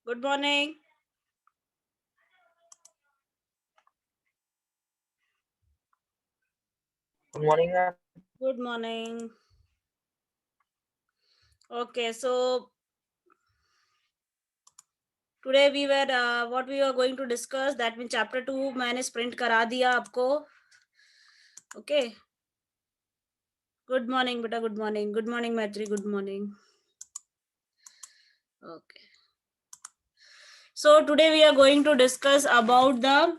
Good morning. Good morning, ma'am. Good morning. Okay, so today we were what we were going to discuss, that means chapter 2 मैंने sprint करा दिया आपको. Okay. Good morning beta, good morning. Good morning Maitri, good morning. Okay. So today we are going to discuss about the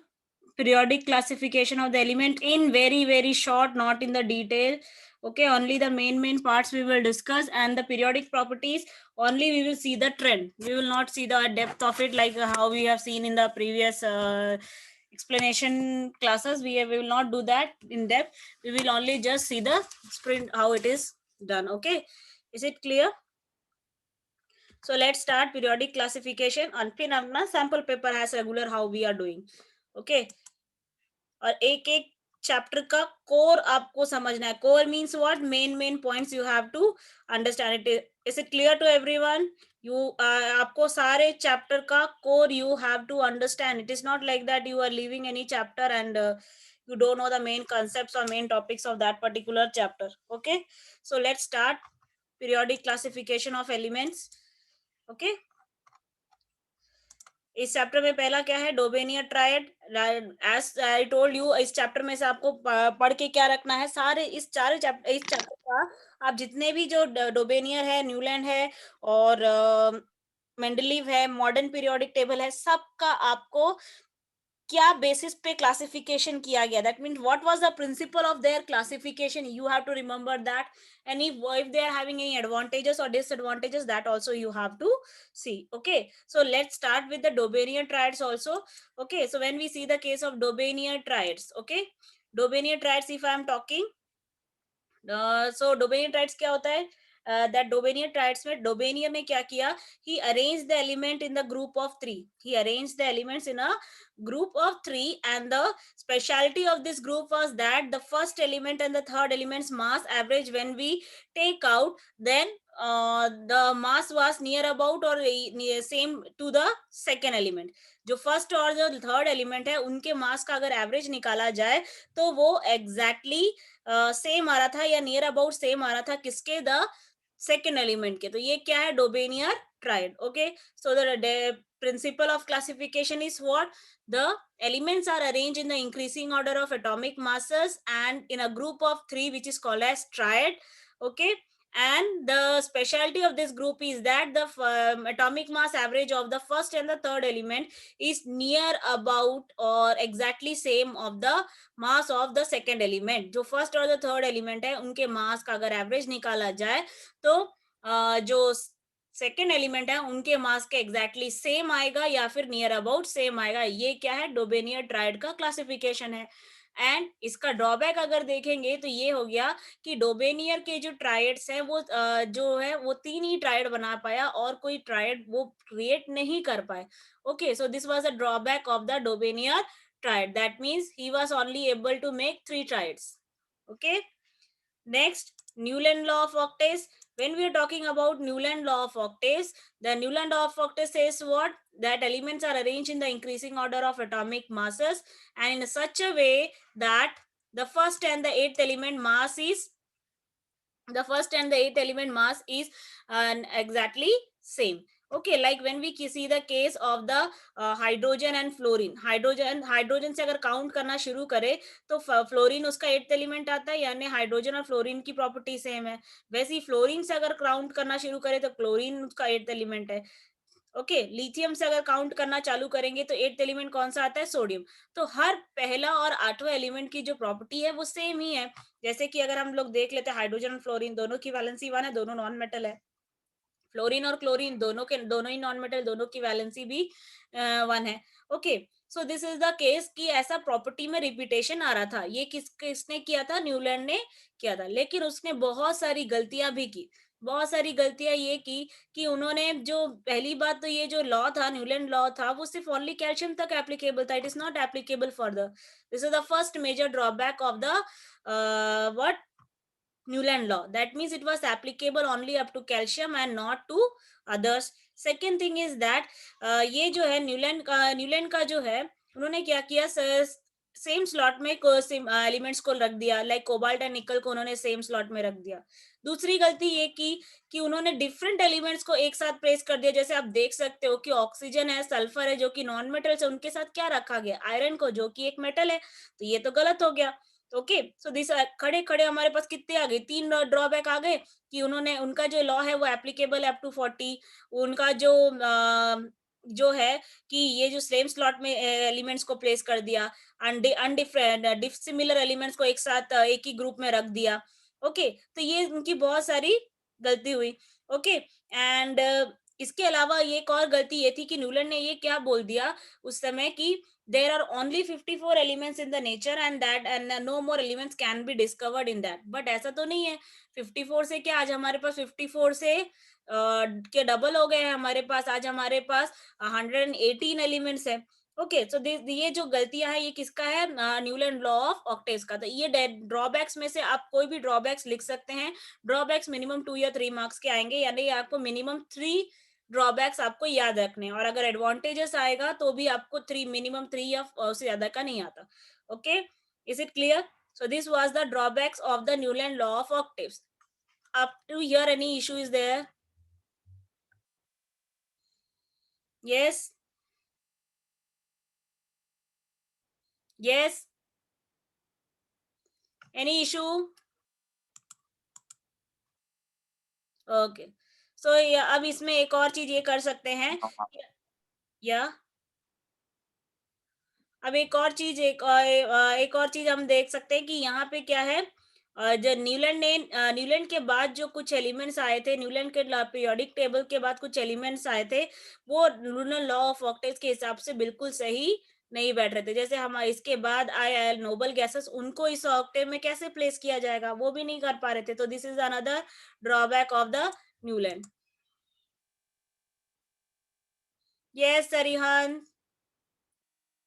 periodic classification of the element in very short, not in the detail. Okay, only the main parts we will discuss, and the periodic properties only we will see the trend. We will not see the depth of it like how we have seen in the previous explanation classes. We will not do that in depth. We will only just see the sprint, how it is done. Okay, is it clear? So let's start periodic classification. And फिर अपना sample paper has regular how we are doing. Okay. और एक एक chapter का core आपको समझना है. Core means what? Main points you have to understand it. Is it clear to everyone? You आपको सारे चैप्टर का core you have to understand. It is not like that you are leaving any chapter and you don't know the main concepts or main topics of that particular chapter. Okay, so let's start periodic classification of elements. Okay, इस chapter में पहला क्या है? Dobereiner triad. As I told you, इस chapter में से आपको पढ़ के क्या रखना है, सारे इस चैप्टर का आप जितने भी जो डोबेनियर है, न्यूलैंड है और मेंडलीव है, मॉडर्न पीरियोडिक टेबल है, सबका आपको क्या बेसिस पे क्लासिफिकेशन किया गया, that means what was the principal of their classification, you have to remember that. And if they are having any advantages or disadvantages, that also you have to see. Okay, so let's start with the Dobenian triads also. Okay, so when we see the case of Dobenian triads, okay, Dobenian triads, if I am talking, so Dobereiner triads क्या होता है? That डोबेनियर triads में डोबेनियर ने क्या किया? He arrange the element in the group of three. He arrange the elements in a group of three, and the speciality of this group was that the first element and the third element's mass average, when we take out, then the mass was near about or near same to the second element. जो first और जो third element है उनके मास का अगर average निकाला जाए तो वो एग्जैक्टली सेम आ रहा था या नियर अबाउट सेम आ रहा था किसके? द सेकेंड एलिमेंट के. तो ये क्या है? Dobereiner triad. Okay, so the principle of classification is what? The elements are arranged in the increasing order of atomic masses and in a group of three, which is called as triad. Okay, and the specialty of this group is that the atomic mass average of the first and the third element is near about or exactly same of the mass of the second element. जो first और the third element है उनके मास का अगर average निकाला जाए तो जो सेकेंड एलिमेंट है उनके मास के एग्जैक्टली सेम आएगा या फिर नियर अबाउट सेम आएगा. ये क्या है? डोबेनियर ट्राइड का क्लासिफिकेशन है. एंड इसका ड्रॉबैक अगर देखेंगे तो ये हो गया कि डोबेनियर के जो ट्राइड्स हैं वो जो है वो तीन ही ट्राइड बना पाया और कोई ट्राइड वो क्रिएट नहीं कर पाए. Okay, so this was a drawback of the Dobereiner triad. That means he was only able to make three triads. Okay, next, Newland law of octaves. When we are talking about Newland law of octaves, the Newland law of octaves says what? That elements are arranged in the increasing order of atomic masses and in such a way that the first and the eighth element mass is exactly same. Okay, like when we see the case of the hydrogen and fluorine. Hydrogen से अगर count करना शुरू करे तो fluorine उसका eighth element आता है, यानी हाइड्रोजन और फ्लोरीन की प्रॉपर्टी सेम है. वैसे ही फ्लोरीन से अगर काउंट करना शुरू करे तो क्लोरीन उसका एट्थ एलिमेंट है. ओके, लिथियम से अगर काउंट करना चालू करेंगे तो एट्थ एलिमेंट कौन सा आता है? सोडियम. तो हर पहला और आठवां एलिमेंट की जो प्रॉपर्टी है वो सेम ही है. जैसे कि अगर हम लोग देख लेते हैं, हाइड्रोजन और फ्लोरीन दोनों की वैलेंसी 1 है, दोनों नॉन मेटल है. फ्लोरीन और क्लोरीन दोनों ही नॉन मेटल, दोनों की वैलेंसी भी 1 है. Okay, so this is the case कि ऐसा प्रॉपर्टी में रिपीटेशन आ रहा था. ये किसने किया था? न्यूलैंड ने किया था. लेकिन उसने बहुत सारी गलतियां भी की. बहुत सारी गलतियां ये की कि उन्होंने जो पहली बात तो ये जो लॉ था, न्यूलैंड लॉ था, वो सिर्फ ओनली कैल्शियम तक एप्लीकेबल था. It is not applicable further. This is the first major drawback of the what? Newland law. That means it was applicable only up to calcium and not to others. Second thing is that ये जो है Newland का जो है उन्होंने क्या किया, same slot में एलिमेंट्स को रख दिया, लाइक कोबाल्ट एंड निकल को उन्होंने सेम स्लॉट में रख दिया। दूसरी गलती ये की कि उन्होंने डिफरेंट एलिमेंट्स को एक साथ प्लेस कर दिया। जैसे आप देख सकते हो कि ऑक्सीजन है, सल्फर है जो कि नॉन मेटल्स है, उनके साथ क्या रखा गया, आयरन को जो कि एक मेटल है। तो ये तो गलत हो गया। ओके, सो दिस खड़े खड़े हमारे पास कितने आ गए, 3 ड्रॉबैक आ गए कि उन्होंने उनका जो लॉ है वो एप्लीकेबल अप टू 40। उनका जो है कि ये जो सेम स्लॉट में एलिमेंट्स को प्लेस कर दिया, अनडिफरेंट डिसिमिलर एलिमेंट्स को एक साथ एक ही ग्रुप में रख दिया। ओके, तो ये उनकी बहुत सारी गलती हुई। ओके, एंड इसके अलावा ये एक और गलती ये थी कि न्यूलैंड ने ये क्या बोल दिया उस समय कि there are only 54 elements in the nature and no more elements can be discovered in that, but ऐसा तो नहीं है। 54 से क्या, आज हमारे पास 54 से के डबल हो गए हैं। हमारे पास आज हमारे पास 118 एलिमेंट्स है। ओके, सो ये जो गलतियां है ये किसका है, न्यूलैंड लॉ ऑफ ऑक्टेव्स का। तो ये ड्रॉबैक्स में से आप कोई भी ड्रॉबैक्स लिख सकते हैं। ड्रॉबैक्स मिनिमम 2 या 3 मार्क्स के आएंगे, यानी आपको मिनिमम 3 ड्रॉबैक्स आपको याद रखने हैं, और अगर एडवांटेजेस आएगा तो भी आपको 3 मिनिमम 3 या उससे ज्यादा का नहीं आता। Okay, is it clear? So this was the drawbacks of the Newland law of octaves. Up to here any issue is there? Yes, yes, any issue? Okay, so अब इसमें एक और चीज ये कर सकते हैं, या अब एक और चीज हम देख सकते हैं कि यहाँ पे क्या है, जो न्यूलैंड के बाद जो कुछ एलिमेंट्स आए थे, न्यूलैंड के पीरियोडिक टेबल के बाद कुछ एलिमेंट्स आए थे, वो लूनर लॉ ऑफ ऑक्टेव्स के हिसाब से बिल्कुल सही नहीं बैठ रहे थे। जैसे हम इसके बाद आए नोबल गैसेस, उनको इस ऑक्टेव में कैसे प्लेस किया जाएगा, वो भी नहीं कर पा रहे थे। तो this is another drawback of the Newland. Yes,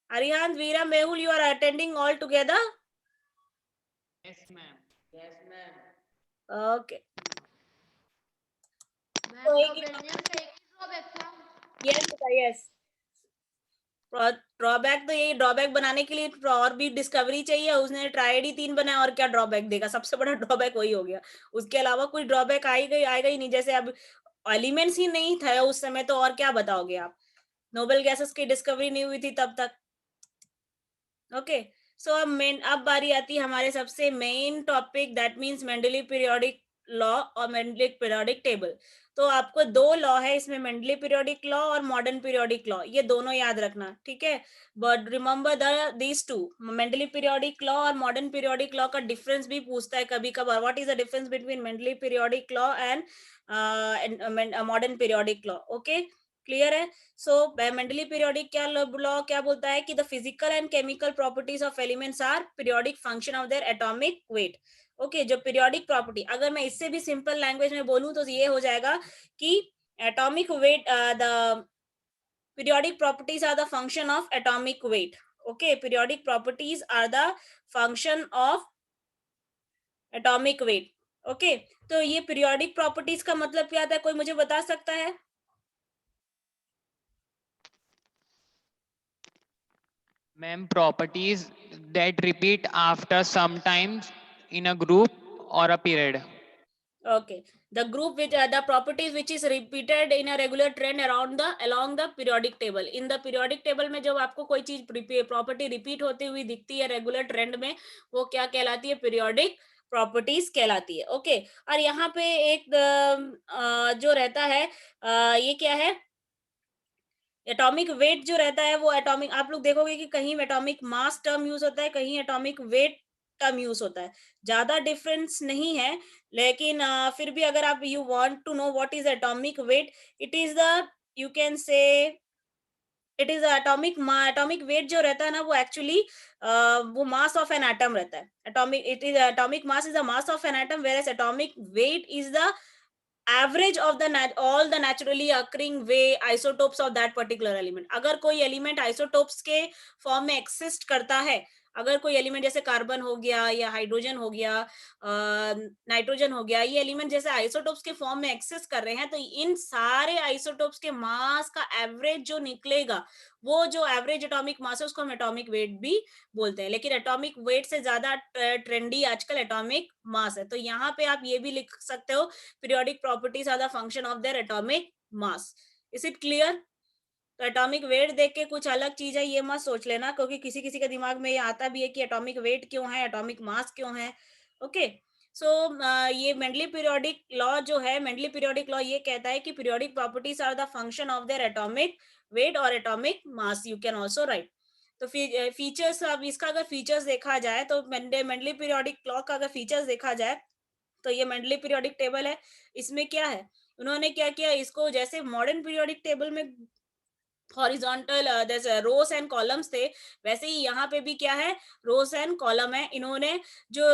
Arihant, Veera, Mehul, you are attending all together? Yes, ma'am. Yes, ma'am. Okay. Ma'am Dobereiner का एक ही ड्रॉबैक था। yes. ड्रॉबैक तो यही, ड्रॉबैक बनाने के लिए और भी डिस्कवरी चाहिए। उसने ट्राइड ही 3 बनाया, और क्या ड्रॉबैक देगा, सबसे बड़ा ड्रॉबैक वही हो गया। उसके अलावा कोई ड्रॉबैक आएगा ही नहीं। जैसे अब एलिमेंट्स ही नहीं था उस समय, तो और क्या बताओगे आप। नोबेल गैसेस की डिस्कवरी नहीं हुई थी तब तक। ओके, सो अब बारी आती है हमारे सबसे main topic, that means Mendeley periodic law और मेंडली पीरियोडिक टेबल। तो आपको 2 लॉ है इसमें, मेंडली पीरियोडिक लॉ और मॉडर्न पीरियोडिक लॉ, ये दोनों याद रखना, ठीक है। But remember these two, Mendeley periodic law और मॉडर्न पीरियोडिक लॉ का डिफरेंस भी पूछता है कभी कभार। What is the difference between Mendeley periodic law and modern periodic law? Okay, clear है? सो मेंडली पीरियोडिक क्या लॉ क्या बोलता है कि the physical and chemical properties of elements are periodic function of their atomic weight. Okay, जो periodic property, अगर मैं इससे भी सिंपल लैंग्वेज में बोलूं तो ये हो जाएगा कि atomic weight, the periodic properties are the function of atomic weight. Okay, periodic properties are the function of atomic weight. Okay, तो ये पीरियोडिक प्रॉपर्टीज का मतलब क्या आता है, कोई मुझे बता सकता है? Ma'am, properties that repeat after some times in a group or a period. Okay, the group which the properties which is repeated in a regular trend along the periodic table. In the periodic table में जब आपको कोई चीज property repeat होती हुई दिखती है regular trend में, वो क्या कहलाती है, पीरियोडिक प्रॉपर्टीज कहलाती है। ओके, और यहाँ पे एक जो रहता है, ये क्या है, एटॉमिक वेट जो रहता है वो एटॉमिक, आप लोग देखोगे कि कहीं एटॉमिक मास टर्म यूज होता है, कहीं एटॉमिक वेट टर्म यूज होता है। ज्यादा डिफरेंस नहीं है, लेकिन फिर भी अगर आप you want to know what is atomic weight, it is the, you can say it is atomic weight जो रहता है ना, वो एक्चुअली वो मास ऑफ एन एटम रहता है। Atomic mass is the mass of an atom, where as atomic weight is the average of the all the naturally occurring way isotopes of that particular element. अगर कोई element isotopes के form में exist करता है, अगर कोई element जैसे carbon हो गया या हाइड्रोजन हो गया, नाइट्रोजन हो गया, ये एलिमेंट जैसे आइसोटोप्स के फॉर्म में एक्सेस कर रहे हैं, तो इन सारे आइसोटोप्स के मास का एवरेज जो निकलेगा, वो जो एवरेज एटॉमिक मास है उसको हम एटॉमिक वेट भी बोलते हैं। लेकिन एटॉमिक वेट से ज्यादा ट्रेंडी आजकल एटॉमिक मास है। तो यहाँ पे आप ये भी लिख सकते हो, periodic properties are the function of their atomic mass. Is it clear? तो एटॉमिक वेट देख के कुछ अलग चीज है ये मत सोच लेना, क्योंकि किसी किसी के दिमाग में ये आता भी है कि एटॉमिक वेट क्यों है, एटॉमिक मास क्यों है। ओके, सो ये मेंडली पीरियोडिक लॉ जो है, मेंडली पीरियोडिक लॉ ये कहता है कि periodic properties are the function of their atomic weight और atomic mass, you can also write. तो फीचर्स, अब इसका अगर फीचर्स देखा जाए तो मेंडली पीरियोडिक लॉ का अगर फीचर्स देखा जाए तो ये मेंडली पीरियोडिक टेबल है। इसमें क्या है, उन्होंने क्या किया, इसको जैसे मॉडर्न पीरियोडिक टेबल में हॉरिजॉन्टल रोस एंड कॉलम्स थे, वैसे ही यहाँ पे भी क्या है, रोस एंड कॉलम है। इन्होंने जो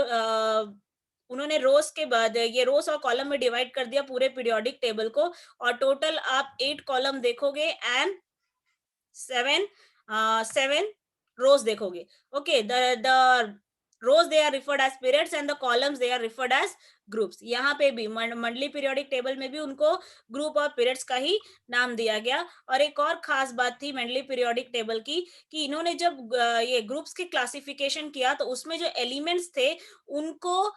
उन्होंने रोस के बाद ये रोस और कॉलम में डिवाइड कर दिया पूरे पीरियोडिक टेबल को, और टोटल आप 8 कॉलम देखोगे एंड 7 rows देखोगे। Okay, the rows they are referred as periods and the columns they are referred as groups। यहाँ पे भी मंडली पीरियोडिक टेबल में भी उनको ग्रुप और पीरियड्स का ही नाम दिया गया। और एक और खास बात थी मंडली पीरियोडिक टेबल की, कि इन्होंने जब ये ग्रुप्स की क्लासिफिकेशन किया तो उसमें जो एलिमेंट्स थे उनको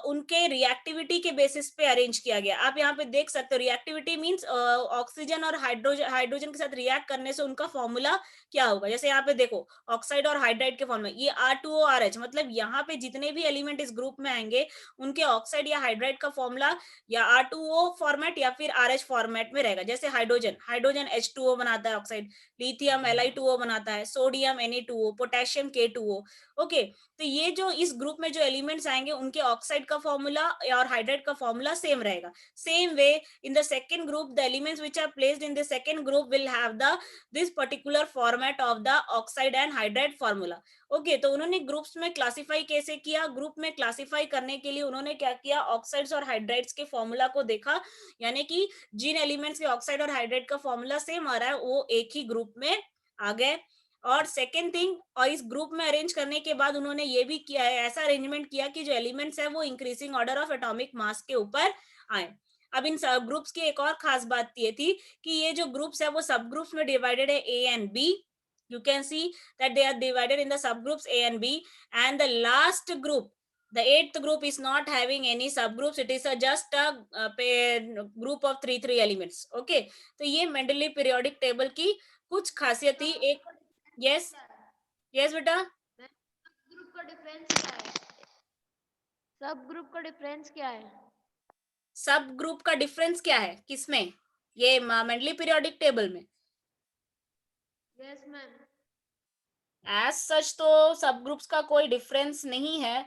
उनके रिएक्टिविटी के बेसिस पे अरेंज किया गया। आप यहाँ पे देख सकते हो, रिएक्टिविटी मींस ऑक्सीजन और हाइड्रोजन के साथ रिएक्ट करने से उनका फॉर्मूला क्या होगा। जैसे यहाँ पे देखो, ऑक्साइड और हाइड्राइड के फॉर्म में ये R2ORH, मतलब यहाँ पे जितने भी एलिमेंट इस ग्रुप में आएंगे उनके ऑक्साइड या हाइड्राइड का फॉर्मूला या R2O फॉर्मेट या फिर RH फॉर्मेट में रहेगा। जैसे हाइड्रोजन हाइड्रोजन H2O बनाता है ऑक्साइड, लिथियम Li2O बनाता है, sodium Na2O, potassium K2O। Okay, तो ये जो इस ग्रुप में जो एलिमेंट्स आएंगे उनके ऑक्साइड का फॉर्मूला और हाइड्राइड का फॉर्मूला सेम रहेगा। Same way in the second group the elements which are placed in the second group will have the this particular format of the oxide and hydride formula. Okay, तो उन्होंने groups में classify कैसे किया, group में classify करने के लिए उन्होंने क्या किया, ऑक्साइड्स और हाइड्राइड्स के फॉर्मूला को देखा, यानी कि जिन एलिमेंट्स के ऑक्साइड और हाइड्राइड का फॉर्मूला सेम आ रहा है वो एक ही ग्रुप में आ गए। और सेकेंड थिंग, और इस ग्रुप में अरेंज करने के बाद उन्होंने ये भी किया है, ऐसा अरेंजमेंट किया कि जो एलिमेंट्स है वो इंक्रीजिंग ऑर्डर ऑफ एटॉमिक मास के ऊपर आए। अब इन सब ग्रुप्स की एक और खास बात ये थी कि ये जो ग्रुप्स है वो सब ग्रुप्स में डिवाइडेड है A and B। You can see that they are divided in the subgroups A and B, and the last group, the 8th group is not having any subgroups, it is just a group of 3 elements। Okay, तो ये Mendeley periodic table की कुछ खासियत थी। एक yes yes बेटा, group का difference क्या है? सब ग्रुप का डिफरेंस क्या है? सब ग्रुप का डिफरेंस क्या है किसमें, ये मेंडली पीरियोडिक टेबल में? Yes ma'am. एज सच तो सब ग्रुप्स का कोई डिफरेंस नहीं है,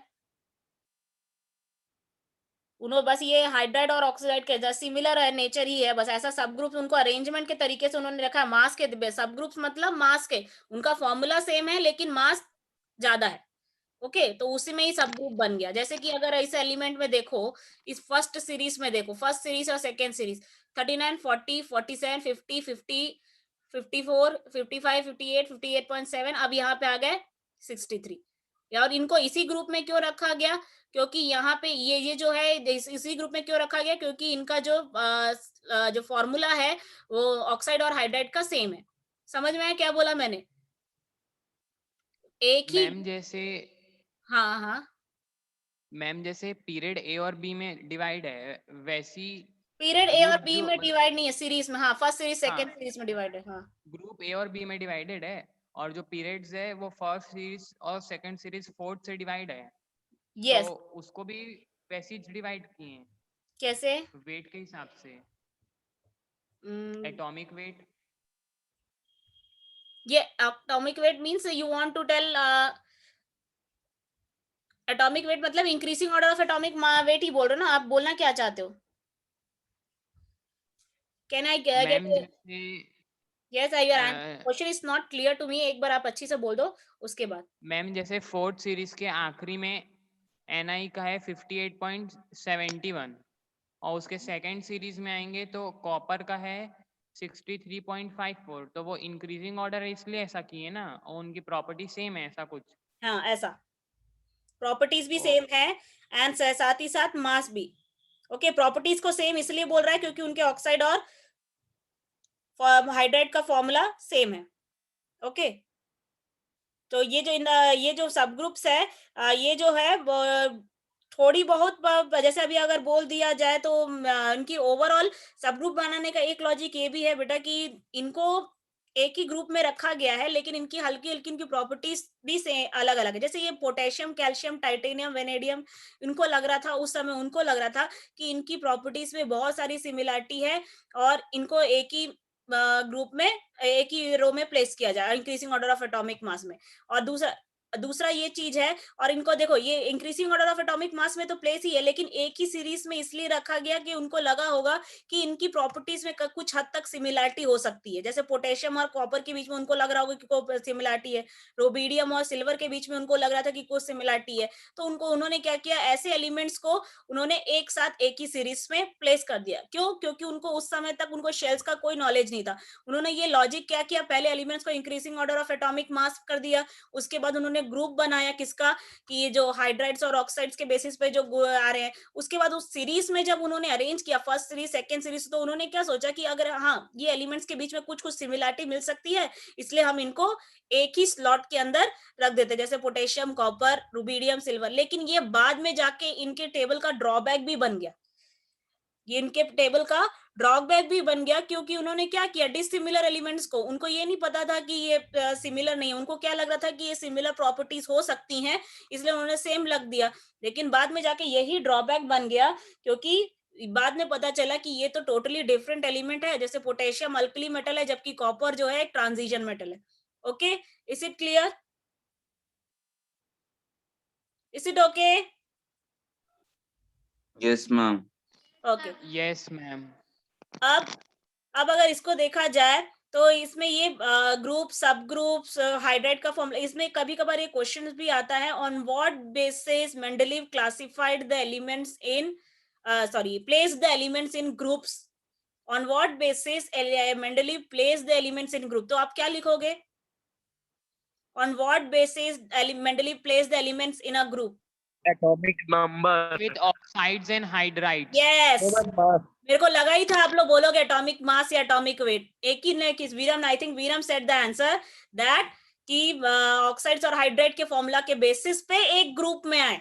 उन्होंने बस ये हाइड्राइड और ऑक्सीडाइड के जैसे सिमिलर है, नेचर ही है, बस ऐसा सब ग्रुप्स उनको अरेंजमेंट के तरीके से उन्होंने रखा है। मास के सब ग्रुप्स मतलब मास के, उनका फॉर्मूला सेम है लेकिन मास ज्यादा है। ओके, तो उसी में ही सब ग्रुप बन गया। जैसे कि अगर इस एलिमेंट में देखो, इस फर्स्ट सीरीज में देखो, फर्स्ट सीरीज और सेकेंड सीरीज 39 40 47 50 50 54 55 58 58.7, अब यहाँ पे आ गए 63। और इनको इसी ग्रुप में क्यों रखा गया, क्योंकि यहाँ पे ये जो है इसी ग्रुप में क्यों रखा गया, क्योंकि इनका जो फॉर्मूला है वो ऑक्साइड और हाइड्राइड का सेम है। समझ में आया क्या बोला मैंने? एक ही, मैम जैसे हाँ हाँ, मैम जैसे पीरियड ए और बी में डिवाइड है, वैसी पीरियड ए और ग्रुप बी जो में डिवाइड नहीं है, सीरीज में। हाँ, फर्स्ट सीरीज हाँ, सेकंड सीरीज में डिवाइड है। हाँ ग्रुप ए और बी में डिवाइडेड है, और जो पीरियड्स है वो फर्स्ट सीरीज और सेकंड सीरीज फोर्थ से डिवाइड है, तो यस, उसको भी वैसी डिवाइड किए हैं कैसे? वेट के हिसाब से, Hmm, एटॉमिक वेट। ये atomic weight means you want to tell atomic weight मतलब increasing order of atomic weight ही बोल रहे हो ना आप, बोलना क्या चाहते हो? Can I get? मैम जैसे yes, I your question is not clear to me, एक बार आप अच्छी से बोल दो उसके बाद। मैम जैसे फोर्थ सीरीज के आखिरी में Ni का है 58.71, और उसके सेकंड सीरीज में आएंगे तो कॉपर का है 63.54, तो वो इंक्रीजिंग ऑर्डर है इसलिए ऐसा किए ना, और उनकी प्रॉपर्टी सेम है, ऐसा कुछ। हाँ ऐसा, प्रॉपर्टीज भी सेम है एंड साथ ही साथ मास भी। ओके, प्रॉपर्टीज को सेम इसलिए बोल रहा है क्योंकि उनके ऑक्साइड और हाइड्राइड का फॉर्मूला सेम है। ओके, तो ये जो सब ग्रुप्स है, ये जो है थोड़ी बहुत जैसे अभी अगर बोल दिया जाए तो इनकी ओवरऑल सब ग्रुप बनाने का एक लॉजिक ये भी है बेटा कि इनको एक ही ग्रुप में रखा गया है, लेकिन इनकी हल्की हल्की इनकी प्रॉपर्टीज भी से अलग अलग है। जैसे ये पोटेशियम, कैल्शियम, टाइटेनियम, वेनेडियम, इनको लग रहा था उस समय, उनको लग रहा था कि इनकी प्रॉपर्टीज में बहुत सारी सिमिलरिटी है और इनको एक ही ग्रुप में, एक ही रो में प्लेस किया जाए इंक्रीजिंग ऑर्डर ऑफ एटॉमिक मास में। और दूसरा दूसरा ये चीज है, और इनको देखो ये इंक्रीजिंग ऑर्डर ऑफ एटॉमिक मास में तो प्लेस ही है, लेकिन एक ही सीरीज में इसलिए रखा गया कि उनको लगा होगा कि इनकी प्रॉपर्टीज में कुछ हद तक सिमिलरिटी हो सकती है। जैसे पोटेशियम और कॉपर के बीच में उनको लग रहा होगा कि कोई सिमिलरिटी है, रोबीडियम और सिल्वर के बीच में उनको लग रहा था कि कुछ सिमिलरिटी है, तो उन्होंने क्या किया, ऐसे एलिमेंट्स को उन्होंने एक साथ एक ही सीरीज में प्लेस कर दिया। क्यों? क्योंकि उनको उस समय तक उनको शेल्स का कोई नॉलेज नहीं था। उन्होंने ये लॉजिक क्या किया, पहले एलिमेंट्स को इंक्रीजिंग ऑर्डर ऑफ एटॉमिक मास कर दिया, उसके बाद उन्होंने ग्रुप बनाया किसका, कि ये जो हाइड्राइड्स और ऑक्साइड्स के बेसिस पे जो आ रहे हैं, उसके बाद उस सीरीज में जब उन्होंने अरेंज किया फर्स्ट सीरीज सेकंड सीरीज, तो उन्होंने क्या सोचा कि अगर हाँ ये एलिमेंट्स के बीच में कुछ कुछ सिमिलरिटी मिल सकती है, इसलिए हम इनको एक ही स्लॉट के अंदर रख देते, जैसे पोटेशियम, कॉपर, रुबीडियम, सिल्वर। लेकिन ये बाद में जाके इनके टेबल का ड्रॉबैक भी बन गया, ये इनके टेबल का ड्रॉबैक भी बन गया, क्योंकि उन्होंने क्या किया, डिसिमिलर एलिमेंट्स को, उनको ये नहीं पता था कि ये सिमिलर नहीं है, उनको क्या लग रहा था कि ये सिमिलर प्रॉपर्टीज हो सकती हैं, इसलिए उन्होंने सेम लग दिया। लेकिन बाद में जाके यही ड्रॉबैक बन गया, क्योंकि बाद में पता चला कि ये तो टोटली डिफरेंट एलिमेंट है। जैसे पोटेशियम अल्कली मेटल है, जबकि कॉपर जो है एक ट्रांजिशन मेटल है। Okay, is it clear? Is it okay? Yes, ma'am. Okay, yes ma'am. अब अगर इसको देखा जाए तो इसमें ये ग्रुप, सब ग्रुप्स, हाइड्राइड का फॉर्मूला, इसमें कभी कभार ये क्वेश्चन भी आता है, on what basis Mendeleev classified the elements in place the elements in groups, on what basis Mendeleev place the elements in group, तो आप क्या लिखोगे, on what basis Mendeleev place the elements in a group? atomic number. With oxides and hydrides. Yes, Atomic mass. मेरे को लगा ही था आप लोग बोलोगे एटॉमिक मास या एटॉमिक वेट। एक ही ने किस Veeram, I think Veeram said the answer that कि ऑक्साइड्स और हाइड्राइड के फॉर्मूला के बेसिस पे एक ग्रुप में आए।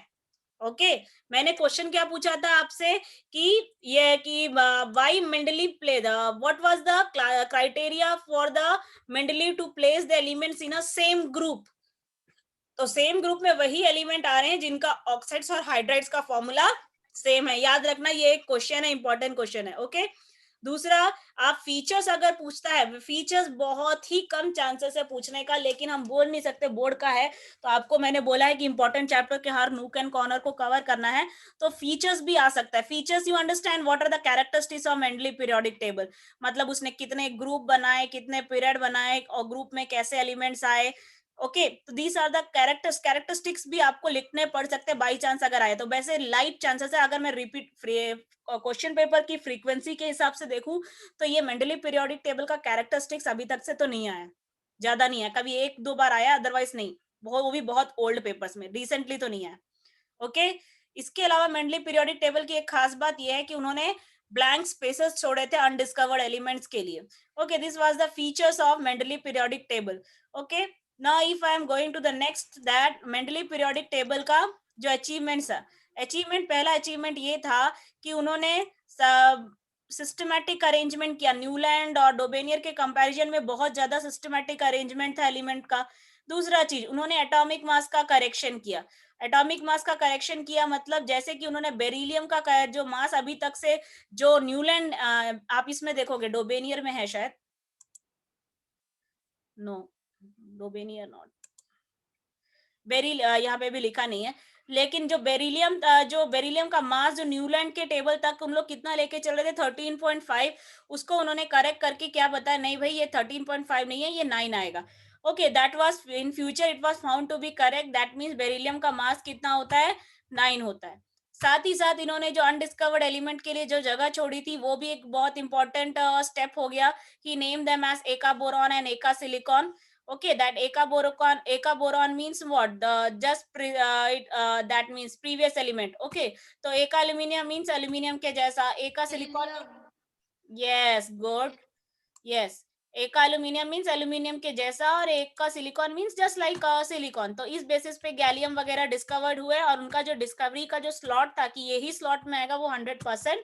ओके, मैंने क्वेश्चन क्या पूछा था आपसे कि ये कि why Mendeleev play the, what was the criteria for the Mendeleev to place the elements in a same group, तो सेम ग्रुप में वही एलिमेंट आ रहे हैं जिनका ऑक्साइड्स और हाइड्राइड्स का फॉर्मूला सेम है। याद रखना, ये एक क्वेश्चन है, इंपॉर्टेंट क्वेश्चन है। ओके, दूसरा, आप फीचर्स अगर पूछता है, फीचर्स बहुत ही कम चांसेस है पूछने का, लेकिन हम बोल नहीं सकते बोर्ड का है, तो आपको मैंने बोला है कि इंपॉर्टेंट चैप्टर के हर नूक एंड कॉर्नर को कवर करना है, तो फीचर्स भी आ सकता है। Features, you understand what are the characteristics of Mendeleev periodic table, मतलब उसने कितने ग्रुप बनाए, कितने पीरियड बनाए, और ग्रुप में कैसे एलिमेंट्स आए। ओके, तो दीज आर द कैरेक्टरिस्टिक्स भी आपको लिखने पड़ सकते हैं बाई चांस अगर आए तो। वैसे लाइट चांसेस है, अगर मैं रिपीट क्वेश्चन पेपर की फ्रीक्वेंसी के हिसाब से देखूं तो ये मेंडलीव पीरियोडिक टेबल का कैरेक्टरिस्टिक्स अभी तक से तो नहीं आया, ज्यादा नहीं है, कभी एक दो बार आया, अदरवाइज नहीं, वो भी बहुत ओल्ड पेपर्स में, रिसेंटली तो नहीं आया। ओके, इसके अलावा मेंडलीव पीरियोडिक टेबल की एक खास बात यह है कि उन्होंने ब्लैंक स्पेसेस छोड़े थे अनडिस्कवर्ड एलिमेंट्स के लिए। Okay, this was the features of Mendeleev periodic table. Okay, now if I am going to the next, that Mendeleev periodic table का जो अचीवमेंट्स है, अचीवमेंट, पहला अचीवमेंट ये था कि उन्होंने सिस्टमैटिक अरेंजमेंट किया, न्यूलैंड और डोबेनियर के कंपैरिजन में बहुत ज्यादा सिस्टमैटिक अरेंजमेंट था एलिमेंट का। दूसरा चीज, उन्होंने एटॉमिक मास का करेक्शन किया। एटॉमिक मास का करेक्शन किया मतलब जैसे कि उन्होंने बेरिलियम का जो मास अभी तक से जो न्यूलैंड, आप इसमें देखोगे डोबेनियर में है शायद, नो डोबेनियर नॉट, बेरिल यहाँ पे भी लिखा नहीं है, लेकिन जो बेरिलियम का मास जो न्यूलैंड के टेबल तक उन लोग कितना लेके चल रहे थे 13.5, उसको उन्होंने करेक्ट करके क्या बताया, नहीं भाई ये 13.5 नहीं है, ये 9 आएगा। Okay, that was in future it was found to be correct, that means beryllium का मास कितना होता है, 9 होता है। साथ ही साथ इन्होंने जो अनडिस्कवर्ड एलिमेंट के लिए जो जगह छोड़ी थी वो भी एक बहुत इंपॉर्टेंट स्टेप हो गया, ही नेम देम एज एका बोरॉन एंड एका silicon. Okay, that eka boron means what? That means previous element. Okay, तो eka aluminium means aluminium के जैसा, eka silicon, yes, good, yes, eka aluminium means aluminium के जैसा, और एक का silicon means just like silicon. तो इस बेसिस पे गैलियम वगैरह डिस्कवर्ड हुए, और उनका जो डिस्कवरी का जो स्लॉट था कि यही स्लॉट में आएगा, वो 100%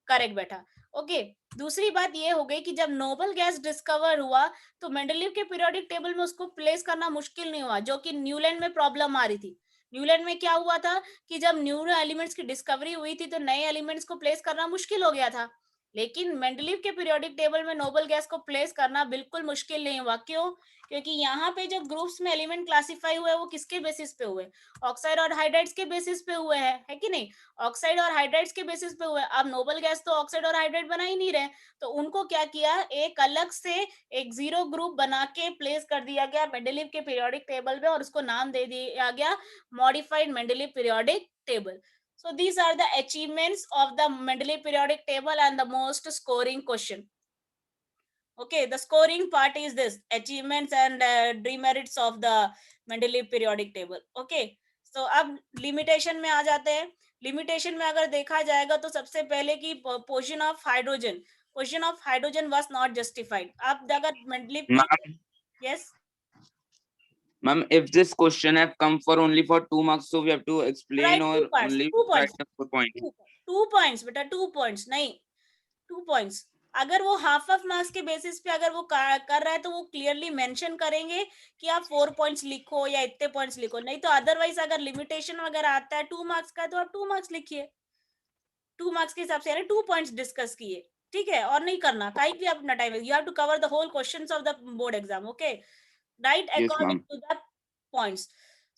करेक्ट बैठा। ओके, दूसरी बात ये हो गई कि जब नोबल गैस डिस्कवर हुआ तो मेंडलीव के पीरियोडिक टेबल में उसको प्लेस करना मुश्किल नहीं हुआ, जो कि न्यूलैंड में प्रॉब्लम आ रही थी। न्यूलैंड में क्या हुआ था कि जब न्यू एलिमेंट्स की डिस्कवरी हुई थी तो नए एलिमेंट्स को प्लेस करना मुश्किल हो गया था, लेकिन मेंडलीव के पीरियोडिक टेबल में नोबल गैस को प्लेस करना बिल्कुल मुश्किल नहीं हुआ। क्यों? क्योंकि यहाँ पे जो ग्रुप्स में एलिमेंट क्लासिफाई हुए वो किसके बेसिस पे हुए? ऑक्साइड और हाइड्राइड्स के बेसिस पे हुए हैं, है कि नहीं? ऑक्साइड और हाइड्राइड्स के बेसिस पे हुए। अब नोबल गैस तो ऑक्साइड और हाइड्राइड बना ही नहीं रहे, तो उनको क्या किया, एक अलग से एक जीरो ग्रुप बना के प्लेस कर दिया गया मेंडलीव के पीरियोडिक टेबल में, और उसको नाम दे दिया गया modified Mendeleev periodic table. So these are the achievements of the Mendeleev periodic table and the most scoring question. Okay, the scoring part is this: achievements and demerits of the Mendeleev periodic table. Okay, so अब limitation में आ जाते हैं। Limitation में अगर देखा जाएगा तो सबसे पहले की position of hydrogen was not justified. अब अगर Mendeleev, yes Ma'am, if this question have come for only for 2 marks, so we have to explain right, or two points, only to write points, the 4 point. 2 points बेटा, 2 points नहीं, 2 points. अगर वो half of marks के basis पे अगर वो कर रहा है तो वो क्लियरली मेंशन करेंगे कि आप 4 पॉइंट्स लिखो या इतने पॉइंट्स लिखो, नहीं तो अदरवाइज अगर लिमिटेशन वगैरह आता है 2 मार्क्स का तो आप 2 मार्क्स लिखिए, 2 मार्क्स के हिसाब से, यानी 2 पॉइंट्स डिस्कस किए, ठीक है, और नहीं करना कहीं भी अपना time, you have to cover the whole questions of the board exam. Okay, right, Yes, according ma'am. To the points.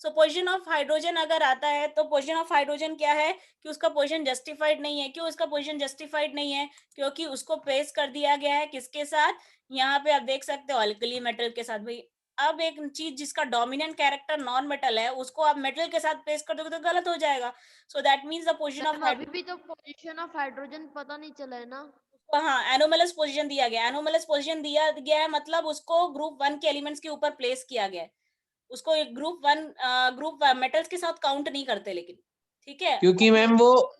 So position of hydrogen अगर आता है तो पोजीशन ऑफ हाइड्रोजन क्या है कि उसका पोजीशन जस्टिफाइड नहीं है। क्यों उसका पोजीशन जस्टिफाइड नहीं है? क्योंकि उसको प्लेस कर दिया गया है किसके साथ, यहाँ पे आप देख सकते हो अल्कली मेटल के साथ। भाई अब एक चीज जिसका डोमिनेंट कैरेक्टर नॉन मेटल है उसको आप मेटल के साथ प्लेस कर दोगे तो गलत हो जाएगा। So that means the position of अभी भी तो पोजीशन ऑफ हाइड्रोजन पता नहीं चला है ना। हाँ, एनोमलस पोजीशन दिया गया, एनोमलस पोजीशन दिया गया है, मतलब उसको ग्रुप 1 के एलिमेंट्स के ऊपर प्लेस किया गया है। उसको एक ग्रुप मेटल्स के साथ काउंट नहीं करते, लेकिन ठीक है, क्योंकि मैम वो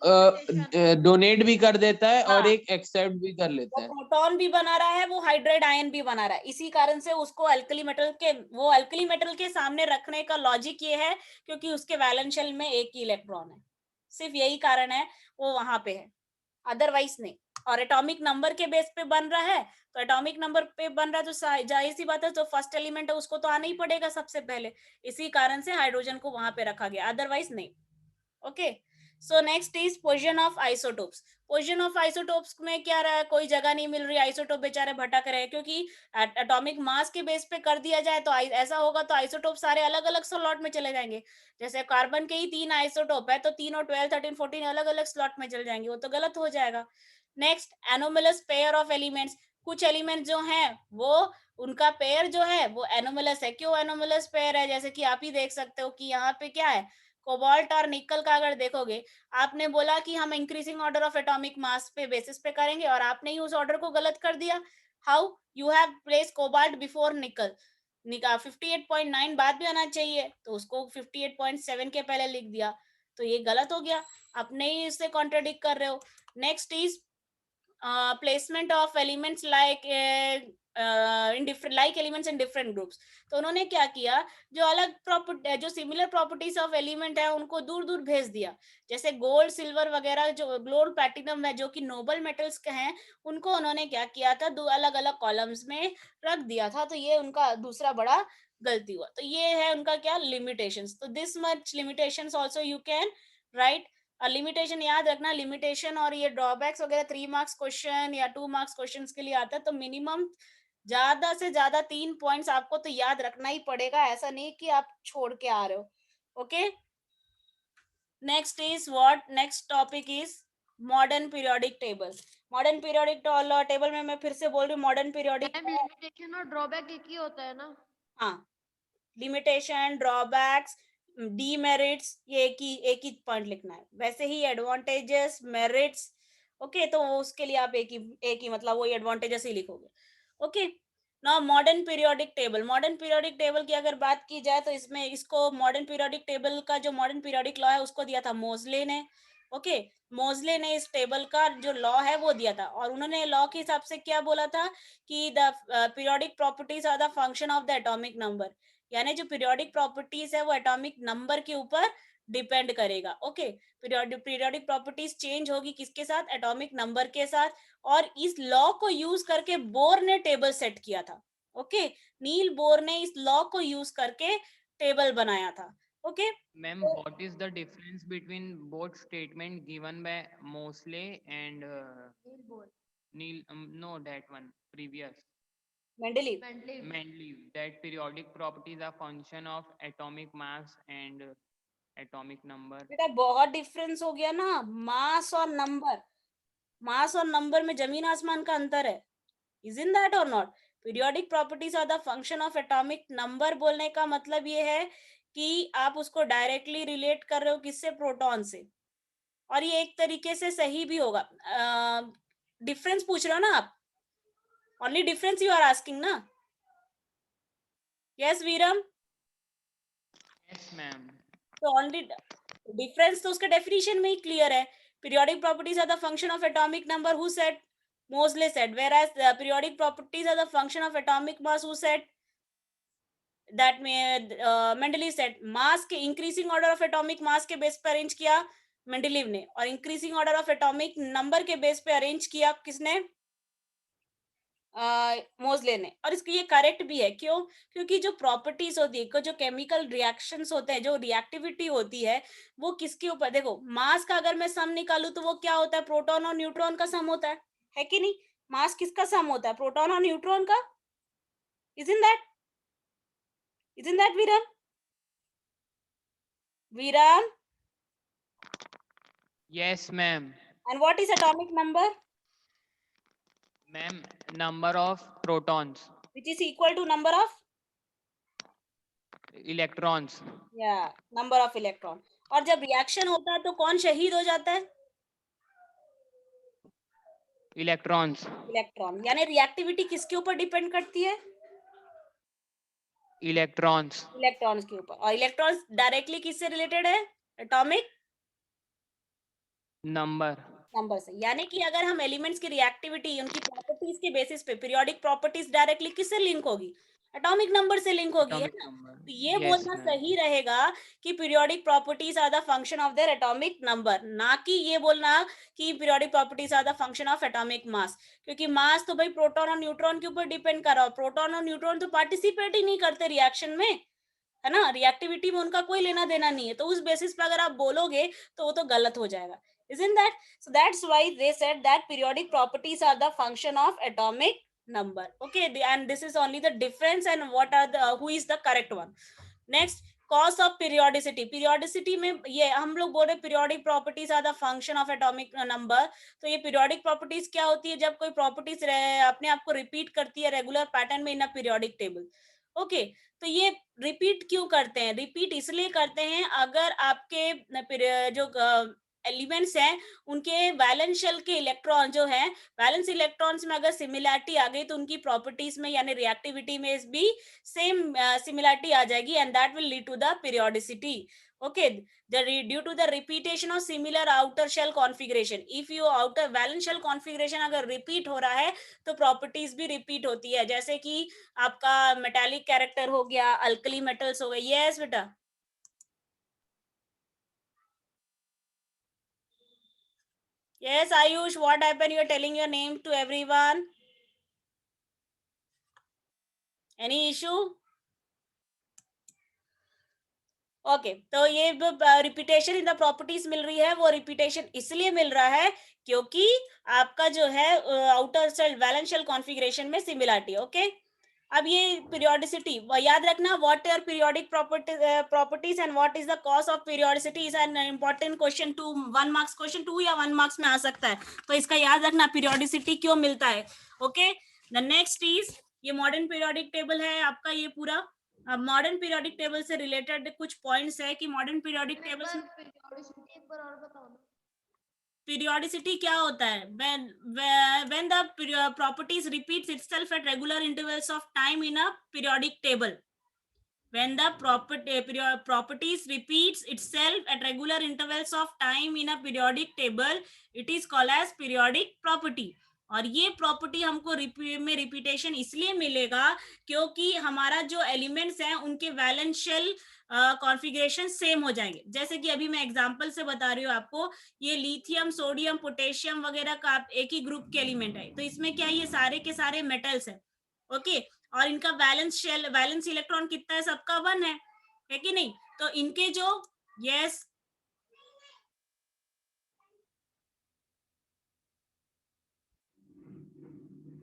डोनेट भी कर देता है और हाँ, एक एक्सेप्ट भी कर लेता वो है। प्रोटॉन भी बना रहा है, वो हाइड्राइड आयन भी बना रहा है, इसी कारण से उसको अल्कली मेटल के सामने रखने का लॉजिक ये है क्योंकि उसके वैलेंस शेल में एक ही इलेक्ट्रॉन है, सिर्फ यही कारण है वो वहां पे है, अदरवाइज नहीं। और एटॉमिक नंबर के बेस पे बन रहा है, तो एटॉमिक नंबर पे बन रहा है तो जाहिर सी बात है, जो फर्स्ट एलिमेंट है उसको तो आना ही पड़ेगा सबसे पहले, इसी कारण से हाइड्रोजन को वहां पे रखा गया, अदरवाइज नहीं। Okay, so next is position of isotopes. Position of isotopes में क्या रहा है, कोई जगह नहीं मिल रही, आइसोटोप बेचारे भटक रहे हैं, क्योंकि एटॉमिक मास के बेस पे कर दिया जाए तो ऐसा होगा तो आइसोटोप सारे अलग अलग स्लॉट में चले जाएंगे। जैसे कार्बन के ही 3 आइसोटोप है तो 3 और 12, 13, 14 अलग अलग स्लॉट में चल जाएंगे, वो तो गलत हो जाएगा। Next, anomalous pair of elements. कुछ एलिमेंट जो हैं वो उनका पेयर जो है वो एनोमलस है। क्यों एनोमलस पेयर है? जैसे कि आप ही देख सकते हो कि यहाँ पे क्या है, कोबाल्ट और निकल का अगर देखोगे, आपने बोला कि हम इंक्रीजिंग ऑर्डर ऑफ एटॉमिक मास पे बेसिस पे करेंगे और आपने ही उस ऑर्डर को गलत कर दिया। How you have place cobalt before निकल, 58.9 बाद भी आना चाहिए तो उसको 58.7 के पहले लिख दिया, तो ये गलत हो गया, अपने ही इससे कॉन्ट्रडिक्ट कर रहे हो। Next is placement of elements like in different like elements in different groups. तो उन्होंने क्या किया, जो अलग प्रॉपर्टी जो सिमिलर प्रॉपर्टीज ऑफ एलिमेंट है उनको दूर दूर भेज दिया। जैसे गोल्ड सिल्वर वगैरह जो गोल्ड प्लैटिनम है जो कि नोबल मेटल्स के हैं, उनको उन्होंने क्या किया था, दो अलग अलग कॉलम्स में रख दिया था, तो ये उनका दूसरा बड़ा गलती हुआ। तो ये है उनका क्या, लिमिटेशंस। तो this much limitations also you can write. Limitation याद रखना, लिमिटेशन और ये ड्रॉबैक्स वगैरह 3 मार्क्स क्वेश्चन या 2 मार्क्स क्वेश्चंस के लिए आता है, तो मिनिमम ज्यादा से ज्यादा 3 पॉइंट्स आपको तो याद रखना ही पड़ेगा, ऐसा नहीं कि आप छोड़ के आ रहे हो। Okay, next is what, next topic is modern periodic table. Modern periodic table में मैं फिर से बोल रही हूँ, मॉडर्न पीरियोडिक, लिमिटेशन और ड्रॉबैक एक ही होता है ना। हाँ, लिमिटेशन, ड्रॉबैक्स, डीमेरिट्स, ये एक ही पॉइंट लिखना है। वैसे ही एडवांटेजेस, मेरिट्स, ओके, तो उसके लिए आप एक ही मतलब वही एडवांटेजेस ही लिखोगे। Okay, now modern periodic table की अगर बात की जाए तो इसमें इसको मॉडर्न पीरियोडिक टेबल का जो मॉडर्न पीरियोडिक लॉ है उसको दिया था मोजले ने। ओके, मोजले ने इस टेबल का जो लॉ है वो दिया था और उन्होंने लॉ के हिसाब से क्या बोला था कि the periodic properties are the function of the atomic number, यानी जो पीरियोडिक प्रॉपर्टीज है वो एटॉमिक नंबर के ऊपर डिपेंड करेगा। ओके, पीरियोडिक प्रॉपर्टीज चेंज होगी किसके साथ? एटॉमिक नंबर के साथ। और इस लॉ को यूज करके बोर ने टेबल सेट किया था। ओके, नील बोर ने इस लॉ को यूज करके टेबल बनाया था। Okay, Ma'am, what is the difference between both statement given by Mosley and Neil? No, that one previous. Mendeleev. Mendeleev. Mendeleev, that periodic properties are function of atomic mass and atomic number. बेटा बहुत difference हो गया ना, मास और number. मास और number में जमीन आसमान का अंतर है। Isn't that or not? Periodic properties are the function of atomic number बोलने का मतलब ये है कि आप उसको डायरेक्टली रिलेट कर रहे हो किससे? प्रोटॉन से। और ये एक तरीके से सही भी होगा। डिफरेंस पूछ रहे हो ना आप? Only difference you are asking ना? यस वीरम? Yes, ma'am. तो ओनली डिफरेंस तो उसके डेफिनेशन में ही क्लियर है। Periodic properties are the function of atomic number, who said? Mosley said. Whereas periodic properties are the function of atomic mass, who said? That Mendeleev said. मास के increasing order of atomic मास के base पे arrange किया Mendeleev ने, और increasing order of atomic number के base पे arrange किया किसने? मोजले ने। और इसके ये करेक्ट भी है, क्यों? क्योंकि जो प्रॉपर्टीज होती है, जो केमिकल रिएक्शंस होते हैं, जो रिएक्टिविटी होती है, वो किसके ऊपर? देखो, मास का अगर मैं सम निकालूं तो वो क्या होता है? प्रोटॉन और न्यूट्रॉन का सम होता है कि नहीं? मास किसका सम होता है? प्रोटॉन और न्यूट्रॉन का। Isn't that? Isn't that Viram? Viram? Yes, ma'am. And what is atomic number? Ma'am, number of protons, Which is equal to number of? electrons. Yeah, number of electron. और जब रिएक्शन होता है तो कौन शहीद हो जाता है? Electrons. इलेक्ट्रॉन। यानी रिएक्टिविटी किसके ऊपर डिपेंड करती है? Electrons. इलेक्ट्रॉन्स के ऊपर। और इलेक्ट्रॉन्स डायरेक्टली किससे रिलेटेड है? Atomic Number. नंबर से। यानी कि अगर हम एलिमेंट्स की रिएक्टिविटी उनकी प्रॉपर्टीज के बेसिस पे, पीरियोडिक प्रॉपर्टीज डायरेक्टली किससे लिंक होगी? एटॉमिक नंबर से लिंक होगी, है Atomic ना? number. तो ये Yes, बोलना ma'am. सही रहेगा कि periodic properties are the function of their atomic number, ना कि ये बोलना कि periodic properties are the function of atomic mass. क्योंकि मास तो भाई प्रोटॉन और न्यूट्रॉन के ऊपर डिपेंड कर रहा है। प्रोटॉन और न्यूट्रॉन तो पार्टिसिपेट ही नहीं करते रिएक्शन में, है ना? रिएक्टिविटी में उनका कोई लेना देना नहीं है। तो उस बेसिस पे अगर आप बोलोगे तो वो तो गलत हो जाएगा। Isn't that? So that's why they said that periodic properties are the function of atomic number. Okay, and this is only the difference and what are the who is the correct one. Next, cause of periodicity. Periodicity में ये हम लोग बोल रहे periodic properties are the function of atomic number. तो ये periodic properties क्या होती है? जब कोई properties अपने आप को repeat करती है regular pattern में in a periodic table. Okay, तो ये रिपीट क्यों करते हैं? रिपीट इसलिए करते हैं अगर आपके जो एलिमेंट्स हैं उनके वैलेंस शेल के इलेक्ट्रॉन जो हैं, वैलेंस इलेक्ट्रॉन्स में अगर सिमिलैरिटी आ गई तो उनकी प्रॉपर्टीज में यानी रिएक्टिविटी में भी सेम सिमिलैरिटी आ जाएगी and that will lead to the periodicity. Okay, due to the repetition of similar outer shell configuration, if you outer valence shell configuration अगर repeat हो रहा है तो properties भी repeat होती है, जैसे कि आपका metallic character हो गया, alkali metals हो गए। yes बेटा, yes Ayush, what happened? You are telling your name to everyone. Any issue? Okay, तो ये रिपीटेशन इन द प्रॉपर्टीज मिल रही है, वो रिपीटेशन इसलिए मिल रहा है क्योंकि आपका जो है outer shell valence shell configuration में सिमिलरिटी। ओके, अब ये पीरियोडिसिटी याद रखना, what are periodic properties and what is the cause of periodicity is an important question, 1 marks question 2 या 1 मार्क्स में आ सकता है, तो इसका याद रखना पीरियोडिसिटी क्यों मिलता है। ओके, द नेक्स्ट इज ये मॉडर्न पीरियोडिक टेबल है आपका ये पूरा। अब मॉडर्न पीरियोडिक टेबल से रिलेटेड कुछ पॉइंट्स है कि मॉडर्न पीरियोडिक टेबल periodicity एक बार और बताओ ना। periodicity क्या होता है? When the properties repeats itself at regular intervals of time in a periodic table. When the properties repeats itself at regular intervals of time in a periodic table, it is called as periodic property. और ये property हमको में repetition इसलिए मिलेगा क्योंकि हमारा जो elements हैं उनके वैलेंशियल कॉन्फ़िगरेशन सेम हो जाएंगे। जैसे कि अभी मैं एग्जांपल से बता रही हूँ आपको, ये लिथियम, सोडियम, पोटेशियम वगैरह का एक ही ग्रुप के एलिमेंट है, तो इसमें क्या ये सारे के सारे मेटल्स हैं, ओके, और इनका वैलेंस इलेक्ट्रॉन कितना है? सबका 1 है कि नहीं? तो इनके जो yes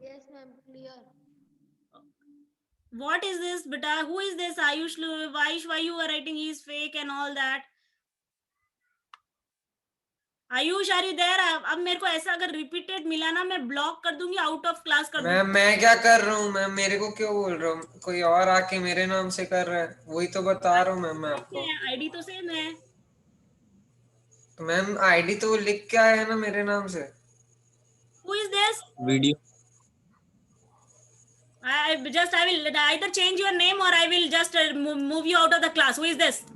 Yes, ma'am. Clear. what is this beta? Who is this Ayush? Why you are writing he is fake and all that? Ayush are you there? अब मेरे को ऐसा अगर रिपीटेड मिला ना, मैं ब्लॉक कर दूंगी, आउट ऑफ क्लास कर दूंगी। मैम मैं क्या कर रहा हूँ मैम? मेरे को क्यों बोल रहा हूँ? कोई और आके मेरे नाम से कर रहा है, वही तो बता रहा हूँ मैम मैं आपको। आईडी तो सेम है। तो मैम आईडी तो लिख के आया है ना मेरे नाम से। Who is this? Video. I will either change your name or I will just move you out of the class. Who is this?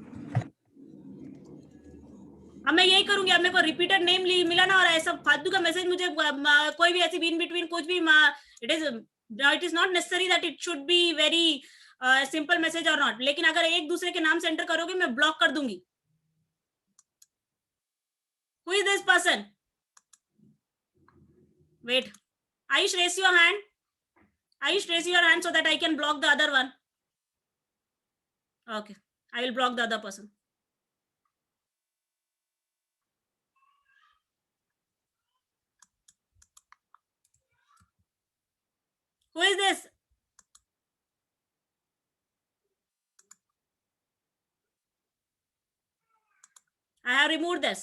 अब मैं यही करूंगी। अब मेरे को रिपीटेड नेम मिला ना और ऐसा फालतू का मैसेज मुझे कोई भी ऐसी इन बिटवीन कुछ भी, it is not necessary that it should be very simple message और नॉट, लेकिन अगर एक दूसरे के नाम से एंटर करोगे मैं ब्लॉक कर दूंगी। Who is this person? Wait, Ayush, raise your hand. Ayush, raise your hand so that I can block the other one. Okay, I will block the other person. Who is this? I have removed this.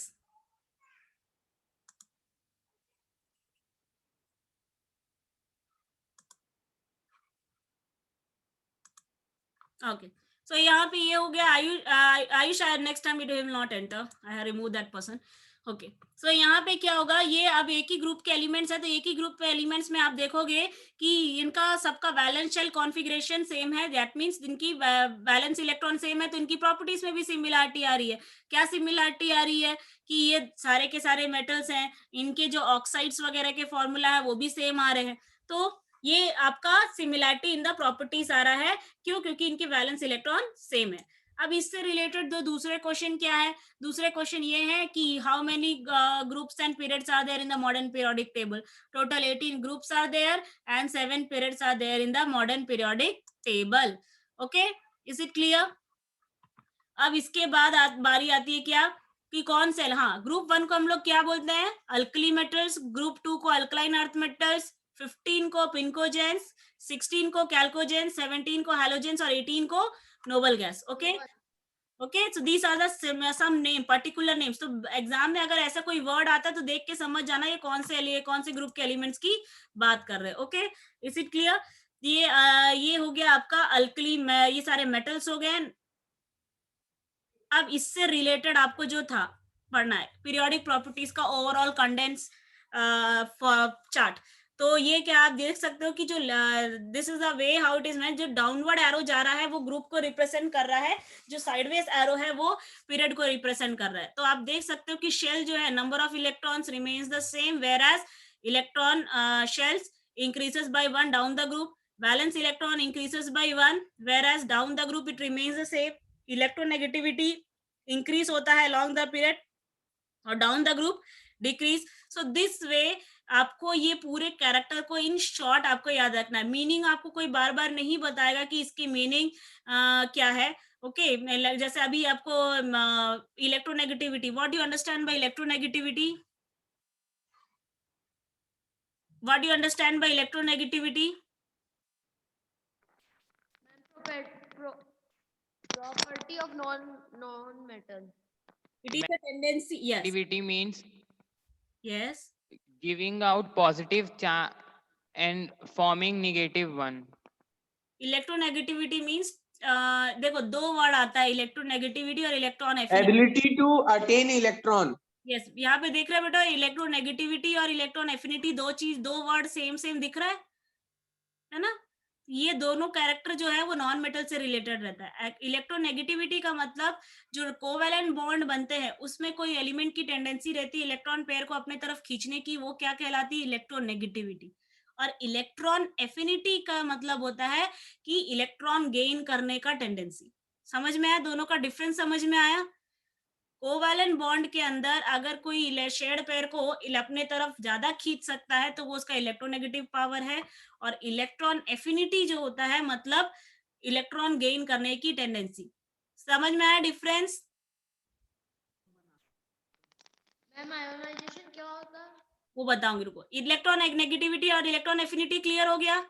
Okay, so यहाँ पे ये हो गया। Ayush next time it will not enter. I have removed that person. Okay, so यहाँ पे क्या होगा, ये अब एक ही ग्रुप के एलिमेंट्स है, तो एक ही ग्रुप के एलिमेंट्स में आप देखोगे कि इनका सबका वैलेंस शेल कॉन्फ़िगरेशन सेम है। दैट मीन्स इनकी वैलेंस इलेक्ट्रॉन सेम है, तो इनकी प्रॉपर्टीज में भी सिमिलरिटी आ रही है। क्या सिमिलरिटी आ रही है कि ये सारे के सारे मेटल्स हैं, इनके जो ऑक्साइड्स वगैरह के फॉर्मूला है वो भी सेम आ रहे हैं। तो ये आपका सिमिलरिटी इन द प्रॉपर्टीज आ रहा है। क्यों? क्योंकि इनके वैलेंस इलेक्ट्रॉन सेम है। अब इससे रिलेटेड दो दूसरे क्वेश्चन क्या है? दूसरे क्वेश्चन ये है कि how many groups and periods are there in the modern periodic table? Total 18 groups are there and 7 periods are there in the modern periodic table. Okay, is it clear? अब इसके बाद बारी आती है क्या कि कौन से, हाँ, ग्रुप 1 को हम लोग क्या बोलते हैं? Alkali metals. ग्रुप 2 को अल्कलाइन अर्थ मेटल्स, 15 को पिनकोजेंस, 16 को कैल्कोजेंस, 17 को हैलोजेंस और 18 को noble gas. Okay okay, so these are the some name, particular names. तो एग्जाम में अगर ऐसा कोई वर्ड आता है तो देख के समझ जाना ये कौन से ग्रुप के एलिमेंट्स की बात कर रहे हैं। Okay, is it clear? ये हो गया आपका अल्कली, ये सारे मेटल्स हो गए। अब इससे रिलेटेड आपको जो था पढ़ना है पीरियोडिक प्रॉपर्टीज का ओवरऑल कंडेंस चार्ट। तो ये क्या आप देख सकते हो कि जो this is the way how it is man, जो डाउनवर्ड एरो जा रहा है वो ग्रुप को रिप्रेजेंट कर रहा है, जो साइडवेज एरो है वो पीरियड को रिप्रेजेंट कर रहा है। तो आप देख सकते हो कि शेल जो है, number of electrons remains the same, whereas electron shells increases by 1 down the group, valence electron increases by 1, whereas down the group it remains the same, electronegativity increase होता है along the period और down the group decrease. So this way आपको ये पूरे character को in short आपको याद रखना है। मीनिंग आपको कोई बार बार नहीं बताएगा कि इसकी मीनिंग क्या है। ओके, जैसे अभी आपको electronegativity, what do you understand by electronegativity? What do you understand by electronegativity? Property of non-metal. It is a tendency. Yes. Negativity means Yes. giving out positive charge and forming negative one. Electronegativity means देखो दो word आता है, electronegativity और electron affinity. Ability to attain electron. Yes, यहाँ पे देख रहे हैं बेटा, इलेक्ट्रोनेगेटिविटी और इलेक्ट्रॉन एफिनिटी दो वर्ड सेम दिख रहा है ना? ये दोनों कैरेक्टर जो है वो नॉन मेटल से रिलेटेड रहता है। इलेक्ट्रोनेगेटिविटी का मतलब जो कोवेलेंट बॉन्ड बनते हैं उसमें कोई एलिमेंट की टेंडेंसी रहती है इलेक्ट्रॉन पेयर को अपने तरफ खींचने की, वो क्या कहलाती है? इलेक्ट्रोनेगेटिविटी। और इलेक्ट्रॉन एफिनिटी का मतलब होता है कि इलेक्ट्रॉन गेन करने का टेंडेंसी। समझ में आया? दोनों का डिफरेंस समझ में आया? कोवैलेंट बॉन्ड के अंदर अगर कोई शेड पेयर को अपने तरफ ज्यादा खींच सकता है तो वो उसका इलेक्ट्रोनेगेटिव पावर है, और इलेक्ट्रॉन एफिनिटी जो होता है मतलब इलेक्ट्रॉन गेन करने की टेंडेंसी। समझ में आया डिफरेंस? मैम आयोनाइजेशन क्या होता है? वो बताऊंगी, रुको। इलेक्ट्रॉन नेगेटिविटी और इलेक्ट्रॉन एफिनिटी क्लियर हो गया?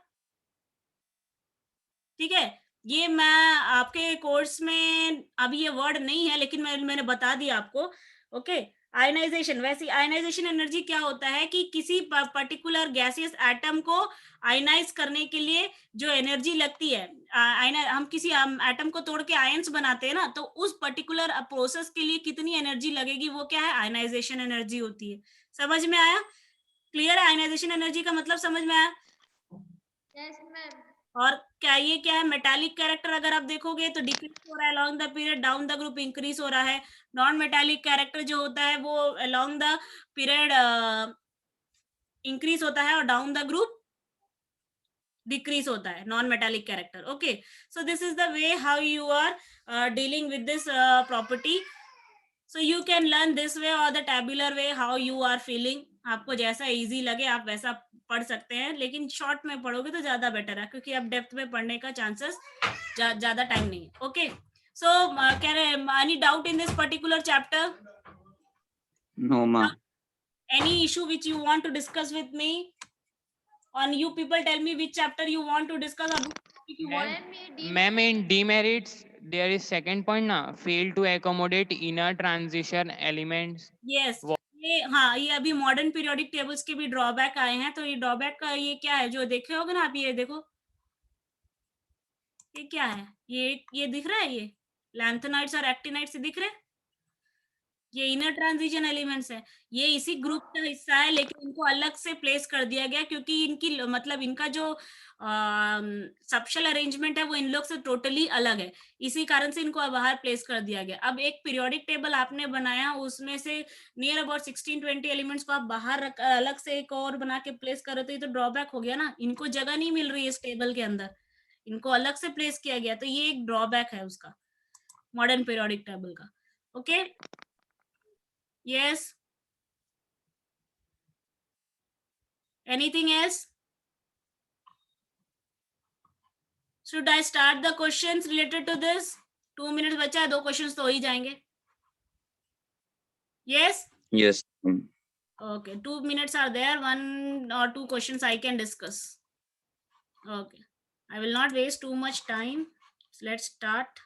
ठीक है, ये मैं आपके कोर्स में अभी ये वर्ड नहीं है, लेकिन मैंने बता दिया आपको। Okay, ionisation. वैसे आयनाइजेशन एनर्जी क्या होता है कि किसी पर्टिकुलर गैसियस एटम को आयनाइज करने के लिए जो एनर्जी लगती है, हम किसी एटम को तोड़ के आयंस बनाते हैं ना, तो उस पर्टिकुलर प्रोसेस के लिए कितनी एनर्जी लगेगी, वो क्या है? आयनाइजेशन एनर्जी होती है। समझ में आया? क्लियर है? आयनाइजेशन एनर्जी का मतलब समझ में आया? Yes ma'am. और क्या ये क्या है? मेटालिक कैरेक्टर अगर आप देखोगे तो डिक्रीज हो रहा है along the period, down the group increase हो रहा है। नॉन मेटालिक कैरेक्टर जो होता है वो अलोंग द पीरियड इंक्रीज होता है और डाउन द ग्रुप डिक्रीज होता है, non metallic character. Okay, so this is the way how you are dealing with this property. So you can learn this way और the tabular way, how you are feeling. आपको जैसा easy लगे आप वैसा पढ़ सकते हैं, लेकिन शॉर्ट में पढ़ोगे तो ज्यादा बेटर है, क्योंकि अब डेप्थ में पढ़ने का चांसेस ज्यादा टाइम नहीं है। Okay, so can any doubt in this particular chapter? No, ma'am. Any issue which you want to discuss with me? On you people tell me which chapter you want to discuss, if you want. Ma'am ये ma'am in demerits there is second point ना, fail to accommodate inner transition elements. Yes, ये हाँ, ये अभी modern periodic tables के भी drawback आए हैं। तो ये ड्रॉबैक का ये क्या है जो देखे होगे ना आप, ये देखो, ये क्या है? ये दिख रहा है, ये लैंथेनाइड्स और एक्टिनाइड्स दिख रहे हैं? ये इनर ट्रांजिशन एलिमेंट्स है। ये इसी ग्रुप का हिस्सा है, लेकिन इनको अलग से प्लेस कर दिया गया क्योंकि इनकी मतलब इनका जो सबशेल अरेंजमेंट है वो इन लोग से टोटली अलग है। इसी कारण से इनको बाहर प्लेस कर दिया गया। अब एक पीरियोडिक टेबल आपने बनाया, उसमें से नियर अबाउट 16-20 एलिमेंट्स को आप बाहर अलग से एक और बना के प्लेस करो, तो ये तो ड्रॉबैक हो गया ना। इनको जगह नहीं मिल रही है इस टेबल के अंदर, इनको अलग से प्लेस किया गया, तो ये एक ड्रॉबैक है उसका, मॉडर्न पीरियोडिक टेबल का। Okay, yes, anything else? Should I start the questions related to this? 2 minutes बचा है, 2 questions तो हो ही जाएंगे। Yes? Yes. Okay, 2 minutes are there, 1 or 2 questions I can discuss. Okay, I will not waste too much time. So let's start.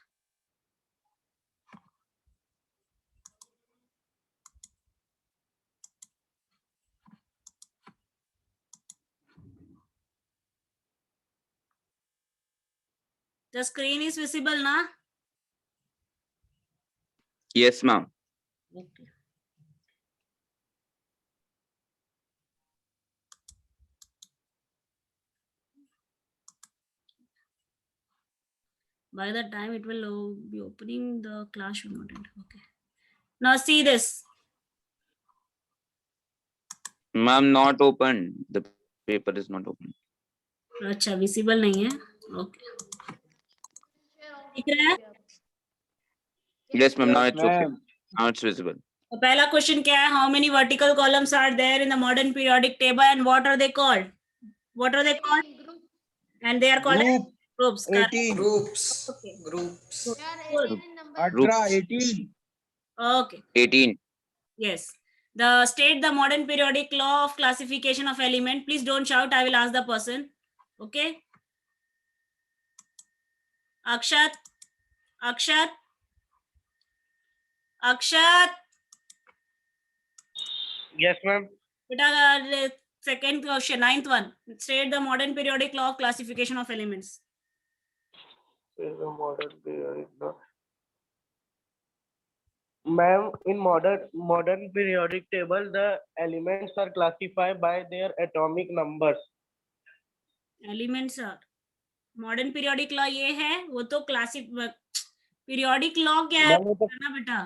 The screen is visible na? Yes, ma'am. Okay. By the time it will be opening, the class should not end. Okay. Now see this. Ma'am, not open. The paper is not open. अच्छा, visible नहीं है। Okay, दिख रहा है? Yes, ma'am. Now Yes, it's okay. ma'am. Now it's visible. तो पहला question क्या है? How many vertical columns are there in the modern periodic table and what are they called? What are they called? Group and they are called Group groups. 18. Groups. Okay. Groups. they are Good. 18 in number. 18. Okay. 18. Yes. The state the modern periodic law of classification of element. Please don't shout. I will ask the person. Okay. Akshat. Akshat. Akshat. Yes, ma'am. Beta, second question, 9th one. State the modern periodic law of classification of elements. Is the modern periodic law. Ma'am, in modern periodic table, the elements are classified by their atomic numbers. Elements modern periodic law ये है, वो तो classic periodic law क्या है ma'am, वो तो ना बेटा?